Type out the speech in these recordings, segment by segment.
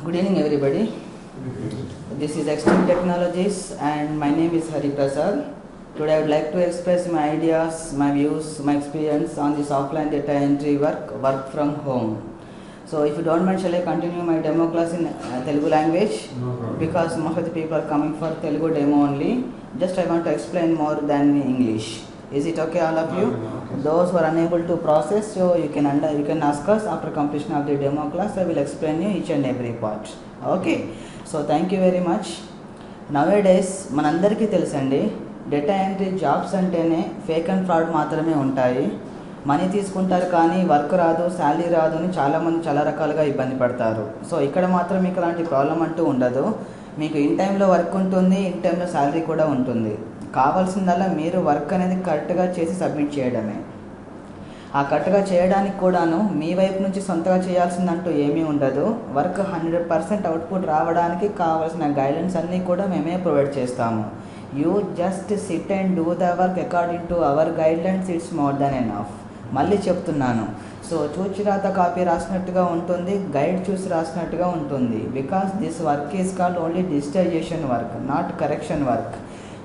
Good evening, everybody. This is Extreme Technologies, and my name is Hari Prasad. Today, I would like to express my ideas, my views, my experience on this offline data entry work from home. So, if you don't mind, shall I continue my demo class in Telugu language? No problem. Because most of the people are coming for Telugu demo only. Just I want to explain more than in English. Is it okay, all of you? Okay. Those who are unable to process, so you can ask us after completion of the demo class. I will explain you each and every part. Okay. So thank you very much. Nowadays మనందరికీ తెలుసండి, data entry jobs అంటేనే fake and fraud మాత్రమే ఉంటాయి. Money తీసుకుంటారు కానీ work రాదు, salary రాదు అని చాలామంది చాలా రకాలుగా ఇబ్బంది పడతారు. సో ఇక్కడ మాత్రం మీకు అలాంటి ప్రాబ్లం అంటూ ఉండదు. మీకు ఇన్ టైంలో వర్క్ ఉంటుంది, ఇన్ టైంలో శాలరీ కూడా ఉంటుంది. కావాల్సిందల్లా మీరు వర్క్ అనేది కరెక్ట్గా చేసి సబ్మిట్ చేయడమే. ఆ కరెక్ట్గా చేయడానికి కూడాను మీ వైపు నుంచి సొంతగా చేయాల్సిందంటూ ఏమీ ఉండదు. వర్క్ 100% అవుట్పుట్ రావడానికి కావాల్సిన గైడ్లైన్స్ అన్నీ కూడా మేమే ప్రొవైడ్ చేస్తాము. You just SIT and do the work according to our guidelines, it's more than enough. మళ్ళీ చెప్తున్నాను, సో చూచి రాత కాపీ రాసినట్టుగా ఉంటుంది, గైడ్ చూసి రాసినట్టుగా ఉంటుంది. Because this work is called only digitisation work, not correction work.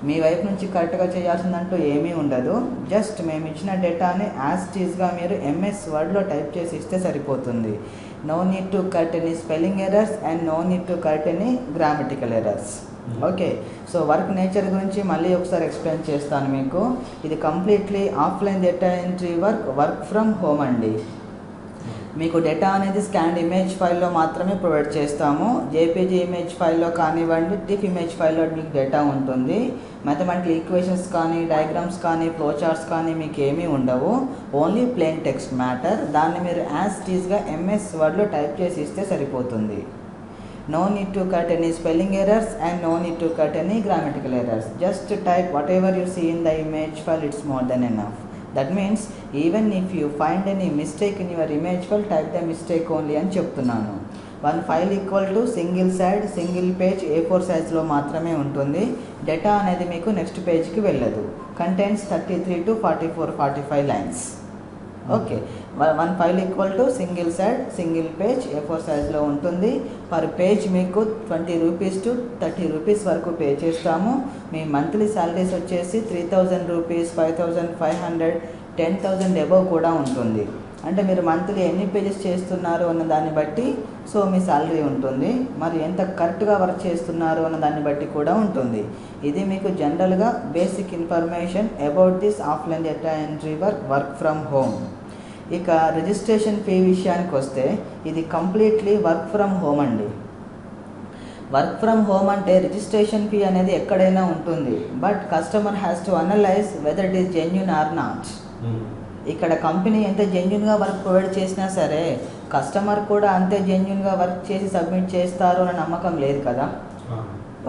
మీ వైపు నుంచి కరెక్ట్గా చేయాల్సిందంటూ ఏమీ ఉండదు. జస్ట్ మేము ఇచ్చిన డేటాని యాజ్ టీజ్గా మీరు ఎంఎస్ వర్డ్లో టైప్ చేసి ఇస్తే సరిపోతుంది. No need to correct any spelling errors and no need to correct any grammatical errors. Okay, so work nature గురించి మళ్ళీ ఒకసారి ఎక్స్ప్లెయిన్ చేస్తాను మీకు. ఇది completely offline data entry work from home అండి. మీకు డేటా అనేది స్కాన్డ్ ఇమేజ్ ఫైల్లో మాత్రమే ప్రొవైడ్ చేస్తాము. జేపీజీ ఇమేజ్ ఫైల్లో కానివ్వండి, టిఫ్ ఇమేజ్ ఫైల్లో మీకు డేటా ఉంటుంది. మ్యాథమెటికల్ ఈక్వేషన్స్ కానీ, డయాగ్రామ్స్ కానీ, ఫ్లో చార్ట్స్ కానీ మీకు ఏమీ ఉండవు. Only plain text matter. దాన్ని మీరు యాజ్ టీజ్గా ఎంఎస్ వర్డ్లో టైప్ చేసి ఇస్తే సరిపోతుంది. No need to cut any spelling errors and no need to cut any grammatical errors. Just type whatever you see in the image file, it's more than enough. That means even if you find any mistake in your image file, type the mistake only అని చెప్తున్నాను. One file equal to single side single page A4 సైజ్లో మాత్రమే ఉంటుంది. Data అనేది మీకు next పేజ్కి వెళ్ళదు. Contents 33 to 45 lines. Okay, one file equal to single side single page A4 సైజ్లో ఉంటుంది. పర్ పేజ్ మీకు 20 రూపీస్ టు 30 రూపీస్ వరకు పే చేస్తాము. మీ మంత్లీ శాలరీస్ వచ్చేసి 3000 రూపీస్, 5500, 10,000 అబవ్ కూడా ఉంటుంది. అంటే మీరు మంత్లీ ఎన్ని పేజెస్ చేస్తున్నారు అన్న దాన్ని బట్టి సో మీ శాలరీ ఉంటుంది. మరి ఎంత కరెక్ట్గా వర్క్ చేస్తున్నారు అన్న దాన్ని బట్టి కూడా ఉంటుంది. ఇది మీకు జనరల్గా basic information about this offline data entry work from home. ఇక రిజిస్ట్రేషన్ ఫీ విషయానికి వస్తే ఇది కంప్లీట్లీ వర్క్ ఫ్రమ్ హోమ్ అండి. వర్క్ ఫ్రమ్ హోమ్ అంటే రిజిస్ట్రేషన్ ఫీ అనేది ఎక్కడైనా ఉంటుంది. But customer has to analyse whether it is genuine or not. ఇక్కడ కంపెనీ ఎంత జెన్యూన్గా వర్క్ ప్రొవైడ్ చేసినా సరే కస్టమర్ కూడా అంతే జెన్యూన్గా వర్క్ చేసి సబ్మిట్ చేస్తారు అన్న నమ్మకం లేదు కదా.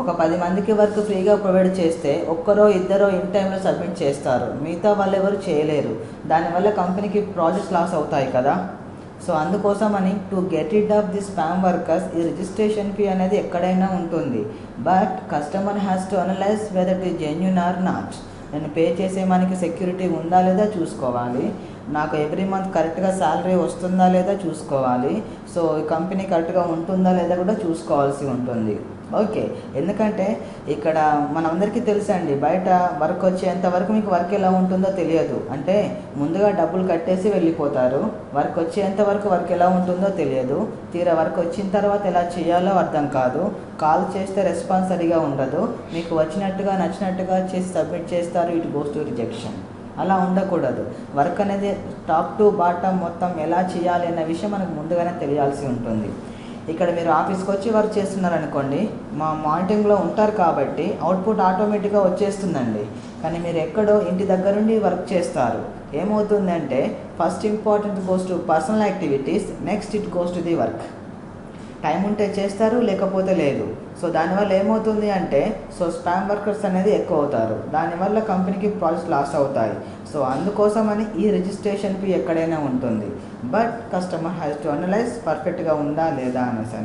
ఒక 10 మందికి వర్క్ ఫ్రీగా ప్రొవైడ్ చేస్తే ఒక్కరో ఇద్దరో ఇన్ టైంలో సబ్మిట్ చేస్తారు, మిగతా వాళ్ళు ఎవరు చేయలేరు. దానివల్ల కంపెనీకి ప్రాజెక్ట్స్ లాస్ అవుతాయి కదా. సో అందుకోసమని to get rid of the spam workers ఈ రిజిస్ట్రేషన్ ఫీ అనేది ఎక్కడైనా ఉంటుంది. But customer has to analyse whether it is genuine or not. నేను పే చేసే మనకి సెక్యూరిటీ ఉందా లేదా చూసుకోవాలి, నాకు ఎవ్రీ మంత్ కరెక్ట్గా శాలరీ వస్తుందా లేదా చూసుకోవాలి. సో ఈ కంపెనీ కరెక్ట్గా ఉంటుందా లేదా కూడా చూసుకోవాల్సి ఉంటుంది. ఓకే, ఎందుకంటే ఇక్కడ మనందరికీ తెలుసండి, బయట వర్క్ వచ్చేంత వరకు మీకు వర్క్ ఎలా ఉంటుందో తెలియదు. అంటే ముందుగా డబ్బులు కట్టేసి వెళ్ళిపోతారు, వర్క్ వచ్చేంత వరకు వర్క్ ఎలా ఉంటుందో తెలియదు. తీరా వర్క్ వచ్చిన తర్వాత ఎలా చేయాలో అర్థం కాదు. కాల్ చేస్తే రెస్పాన్స్ సరిగా ఉండదు, మీకు వచ్చినట్టుగా నచ్చినట్టుగా చేసి సబ్మిట్ చేస్తారు, ఇట్ గోస్ టు రిజెక్షన్. అలా ఉండకూడదు. వర్క్ అనేది టాప్ టు బాటమ్ మొత్తం ఎలా చేయాలి అన్న విషయం మనకు ముందుగానే తెలియాల్సి ఉంటుంది. ఇక్కడ మీరు ఆఫీస్కి వచ్చి వర్క్ చేస్తున్నారనుకోండి, మా మానిటరింగ్లో ఉంటారు కాబట్టి అవుట్పుట్ ఆటోమేటిక్గా వచ్చేస్తుందండి. కానీ మీరు ఎక్కడో ఇంటి దగ్గర నుండి వర్క్ చేస్తారు, ఏమవుతుందంటే first important goes to personal activities, next it goes to the work. Time ఉంటే చేస్తారు, లేకపోతే లేదు. సో దానివల్ల ఏమవుతుంది అంటే సో స్పామ్ వర్కర్స్ అనేది ఎక్కువ అవుతారు. దానివల్ల కంపెనీకి ప్రాజెక్ట్స్ లాస్ అవుతాయి. సో అందుకోసమని ఈ రిజిస్ట్రేషన్ ఫీ ఎక్కడైనా ఉంటుంది. But customer has to analyse పర్ఫెక్ట్గా ఉందా లేదా అనేసి.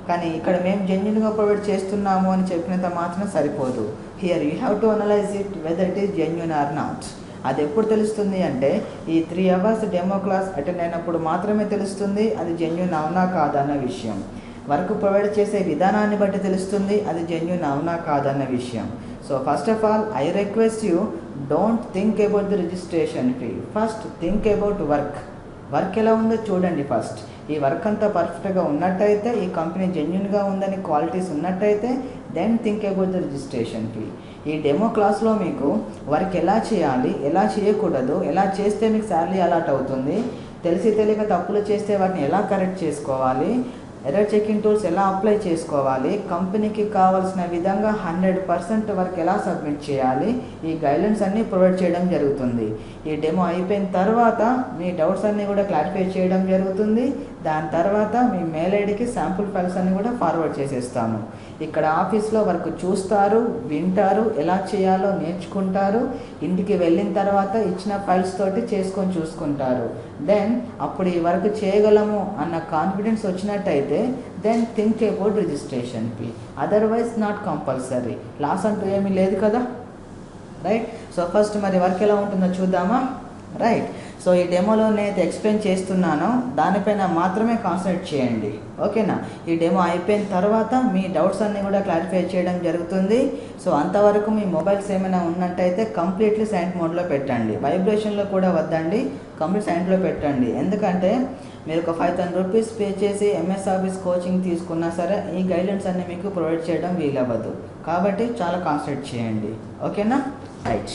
కానీ ఇక్కడ మేము జెన్యూన్గా ప్రొవైడ్ చేస్తున్నాము అని చెప్పినంత మాత్రం సరిపోదు. Here you have to analyse it whether it is genuine or not. అది ఎప్పుడు తెలుస్తుంది అంటే ఈ 3 hours డెమో క్లాస్ అటెండ్ అయినప్పుడు మాత్రమే తెలుస్తుంది అది జెన్యూన్ అవునా కాదా అన్న విషయం. వర్క్ ప్రొవైడ్ చేసే విధానాన్ని బట్టి తెలుస్తుంది అది జెన్యూన్ అవునా కాదన్న విషయం. So first of all I request you, don't think about the registration fee, first think about work ఎలా ఉందో చూడండి. ఫస్ట్ ఈ వర్క్ అంతా పర్ఫెక్ట్గా ఉన్నట్టయితే, ఈ కంపెనీ జెన్యూన్గా ఉందని క్వాలిటీస్ ఉన్నట్టయితే, then think about the registration fee. ఈ డెమో క్లాస్లో మీకు వర్క్ ఎలా చేయాలి, ఎలా చేయకూడదు, ఎలా చేస్తే మీకు శాలరీ అలాట్ అవుతుంది, తెలిసి తెలియక తప్పులు చేస్తే వాటిని ఎలా కరెక్ట్ చేసుకోవాలి, ఎర్రర్ చెకింగ్ టూల్స్ ఎలా అప్లై చేసుకోవాలి, కంపెనీకి కావాల్సిన విధంగా 100% వర్క్ ఎలా సబ్మిట్ చేయాలి, ఈ గైడ్లైన్స్ అన్నీ ప్రొవైడ్ చేయడం జరుగుతుంది. ఈ డెమో అయిపోయిన తర్వాత మీ డౌట్స్ అన్నీ కూడా క్లారిఫై చేయడం జరుగుతుంది. దాని తర్వాత మీ మెయిల్ ఐడికి శాంపుల్ ఫైల్స్ అన్నీ కూడా ఫార్వర్డ్ చేసేస్తాము. ఇక్కడ ఆఫీస్లో వర్క్ చూస్తారు, వింటారు, ఎలా చేయాలో నేర్చుకుంటారు. ఇంటికి వెళ్ళిన తర్వాత ఇచ్చిన ఫైల్స్ తోటి చేసుకొని చూసుకుంటారు. దెన్ అప్పుడు ఈ వర్క్ చేయగలము అన్న కాన్ఫిడెన్స్ వచ్చినట్టయితే then think about registration fee. Otherwise not compulsory. Loss అంటూ ఏమీ లేదు కదా, రైట్? సో ఫస్ట్ మరి వర్క్ ఎలా ఉంటుందో చూద్దామా, రైట్? సో ఈ డెమోలో నేను ఎక్స్ప్లెయిన్ చేస్తున్నాను, దానిపైన మాత్రమే కాన్సన్ట్రేట్ చేయండి, ఓకేనా? ఈ డెమో అయిపోయిన తర్వాత మీ డౌట్స్ అన్నీ కూడా క్లారిఫై చేయడం జరుగుతుంది. సో అంతవరకు మీ మొబైల్స్ ఏమైనా ఉన్నట్టయితే కంప్లీట్లీ సైలెంట్ మోడ్లో పెట్టండి, వైబ్రేషన్లో కూడా వద్దండి, కంప్లీట్ సైలెంట్లో పెట్టండి. ఎందుకంటే మీరు ఒక 5,000 రూపీస్ పే చేసి MS ఆఫీస్ కోచింగ్ తీసుకున్నా సరే ఈ గైడ్లైన్స్ అన్నీ మీకు ప్రొవైడ్ చేయడం వీలవ్వదు. కాబట్టి చాలా కాన్సన్ట్రేట్ చేయండి, ఓకేనా? రైట్.